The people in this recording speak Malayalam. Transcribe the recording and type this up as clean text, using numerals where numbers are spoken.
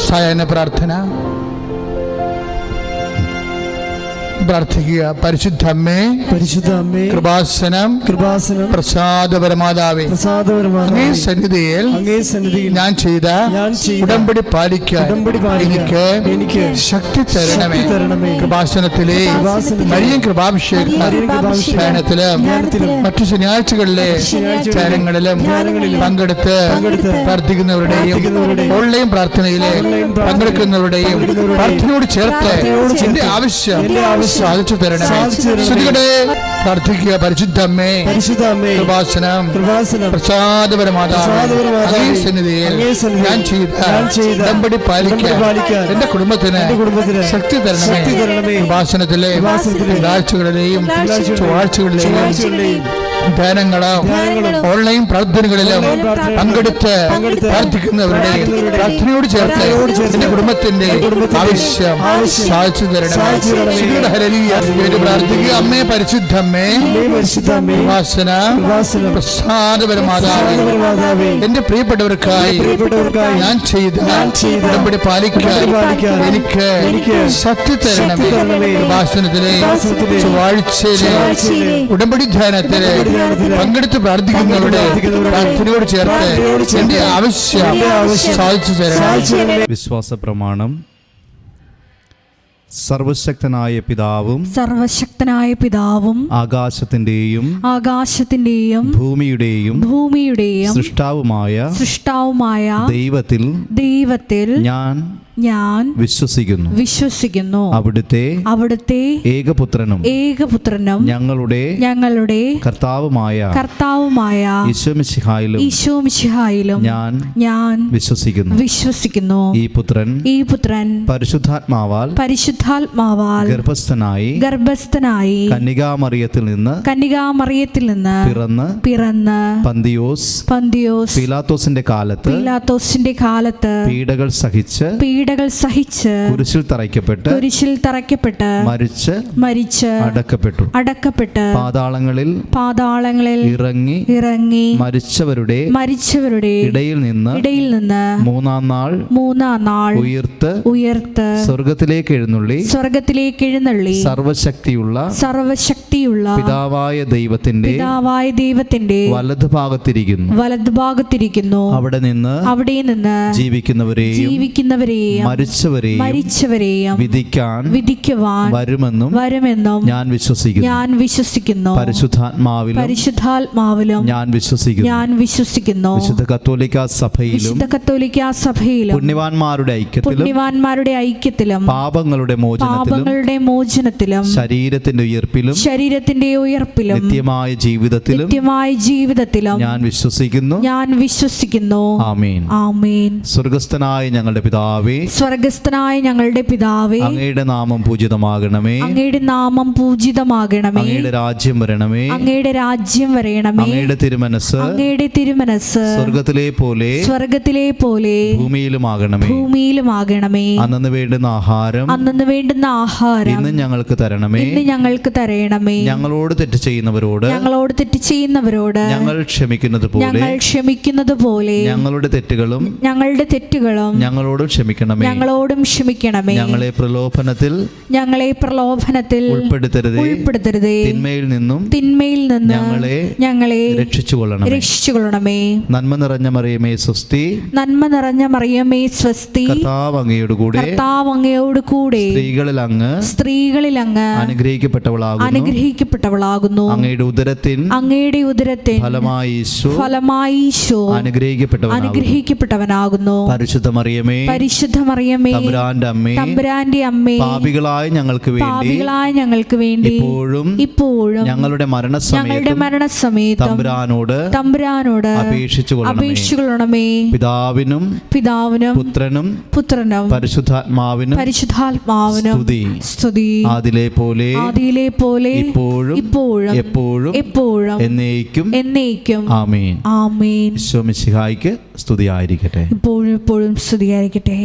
സായാഹ്ന പ്രാർത്ഥന പ്രാർത്ഥിക്കുക. പരിശുദ്ധ അമ്മേ, കൃപാസനം പ്രസാദപരമാതാവേ, അങ്ങേ സന്നിധിയിൽ ഞാൻ ചെയ്ത ഉടമ്പടി പാലിക്കാൻ എനിക്ക് ശക്തി തരണമേ. കൃപാസനത്തിലെ മരിയൻ കൃപാഭിഷേകത്തിലും മറ്റു ശനിയാഴ്ചകളിലെ ചാരങ്ങളിലും പങ്കെടുത്ത് പ്രാർത്ഥിക്കുന്നവരുടെയും ഓൺലൈൻ പ്രാർത്ഥനയിലെ പങ്കെടുക്കുന്നവരുടെയും പ്രാർത്ഥനയോട് ചേർത്ത് എന്റെ ആവശ്യം സാധിച്ചു തരണമേ. പ്രാർത്ഥിക്കുക. പരിശുദ്ധ അമ്മേ, കൃപാസനം പ്രസാദപരമാതാവേ, സന്നിധിയിൽ ഞാൻ ചെയ്ത ഉടമ്പടി പാലിക്കാൻ എന്റെ കുടുംബത്തിന് ശക്തി തരണമേ. കൃപാസനത്തിലെ ആഴ്ചകളിലെയും ചൊവ്വാഴ്ചകളിലെയും ധ്യാനങ്ങളും ഓൺലൈൻ പ്രാർത്ഥനകളിലും പങ്കെടുത്ത് പ്രാർത്ഥിക്കുന്നവരുടെയും പ്രാർത്ഥനയോട് ചേർത്ത് എന്റെ കുടുംബത്തിന്റെ ആവശ്യം സാധിച്ചു തരണമേ. പ്രാർത്ഥിക്കുക. അമ്മേ, പരിശുദ്ധ അമ്മേ, പ്രസാദപരമാതാവേ, എന്റെ പ്രിയപ്പെട്ടവർക്കായി ഞാൻ ചെയ്ത ഉടമ്പടി പാലിക്കാൻ എനിക്ക് ശക്തി തരണമേ. ഭാഷണത്തിലെ ചൊവ്വാഴ്ചയിലെ ഉടമ്പടി ധ്യാനത്തിലെ പങ്കെടുത്ത് പ്രാർത്ഥിക്കുന്നവരുടെ പ്രാർത്ഥനയോട് ചേർത്ത് എന്റെ ആവശ്യം സാധിച്ചു തരണം. വിശ്വാസ പ്രമാണം. സർവശക്തനായ പിതാവും ആകാശത്തിന്റെയും ഭൂമിയുടെയും സൃഷ്ടാവുമായ ദൈവത്തിൽ ഞാൻ വിശ്വസിക്കുന്നു. അവിടുത്തെ ഏകപുത്രനും ഞങ്ങളുടെ കർത്താവുമായ ഈശോമിശിഹായിലും ഞാൻ വിശ്വസിക്കുന്നു. ഈ പുത്രൻ പരിശുദ്ധാത്മാവാൽ ഗർഭസ്ഥനായി കന്യകാമറിയത്തിൽ നിന്ന് പിറന്ന് പന്തിയോസ് പീലാത്തോസിന്റെ കാലത്ത് പീഡകൾ സഹിച്ച് കുരിശിൽ തറയ്ക്കപ്പെട്ട് മരിച്ച് അടക്കപ്പെട്ടു പാതാളങ്ങളിൽ ഇറങ്ങി മരിച്ചവരുടെ ഇടയിൽ നിന്ന് മൂന്നാം നാൾ ഉയർത്ത് സ്വർഗ്ഗത്തിലേക്ക് എഴുന്നള്ളി സർവശക്തിയുള്ള പിതാവായ ദൈവത്തിന്റെ വലതുഭാഗത്തിരിക്കുന്നു. അവിടെ നിന്ന് ജീവിക്കുന്നവരെയും മരിച്ചവരെയും വിധിക്കുവാൻ വരുമെന്നും ഞാൻ വിശ്വസിക്കുന്നു. പരിശുദ്ധാത്മാവിലും ഞാൻ വിശ്വസിക്കുന്നു. വിശുദ്ധ കത്തോലിക്കാ സഭയിലും പുണ്യവാന്മാരുടെ ഐക്യത്തിലും പാപങ്ങളുടെ മോചനത്തിലും ശരീരത്തിന്റെ ഉയർപ്പിലും നിത്യമായ ജീവിതത്തിലും ഞാൻ വിശ്വസിക്കുന്നു. ആമേൻ. സ്വർഗ്ഗസ്ഥനായ ഞങ്ങളുടെ പിതാവേ, അങ്ങയുടെ നാമം പൂജിതമാകണമേ. അങ്ങയുടെ രാജ്യം വരണമേ. അങ്ങയുടെ തിരുമനസ് സ്വർഗ്ഗത്തിലെ പോലെ ഭൂമിയിലുമാകണമേ. അന്നു വേണ്ടുന്ന ആഹാരം ഇന്ന് ഞങ്ങൾക്ക് തരണമേ. ഞങ്ങളോട് തെറ്റ് ചെയ്യുന്നവരോട് ഞങ്ങൾ ക്ഷമിക്കുന്നത് പോലെ ഞങ്ങളുടെ തെറ്റുകളും ഞങ്ങളോടും ക്ഷമിക്കണമേ. ഞങ്ങളെ പ്രലോഭനത്തിൽ ഉൾപ്പെടുത്തരുതേ. തിന്മയിൽ നിന്നും ഞങ്ങളെ രക്ഷിച്ചുകൊള്ളണമേ. നന്മ നിറഞ്ഞ മറിയമേ സ്വസ്തി. കർത്താവ് അങ്ങയോട് കൂടെ സ്ത്രീകളിൽ അങ്ങ് അനുഗ്രഹിക്കപ്പെട്ടവളാകുന്നു. അങ്ങയുടെ ഉദരത്തിൻ ഫലമായി ഈശോ അനുഗ്രഹിക്കപ്പെട്ടവനാകുന്നു. പരിശുദ്ധ മറിയമേ തമ്പുരാന്റെ അമ്മേ, പാപികളായ ഞങ്ങൾക്ക് വേണ്ടി ഇപ്പോഴും ഞങ്ങളുടെ മരണസമയത്തും തമ്പുരാനോട് അപേക്ഷിച്ചുകൊള്ളണമേ. പിതാവിനും പുത്രനും പരിശുദ്ധാത്മാവിനും സ്തുതി. ആദിയിലെ പോലെ ഇപ്പോഴും എപ്പോഴും എന്നേക്കും. ആമേൻ. ഈശോ മിശിഹായ്ക്ക് സ്തുതിയായിരിക്കട്ടെ. ഇപ്പോഴും സ്തുതിയായിരിക്കട്ടെ.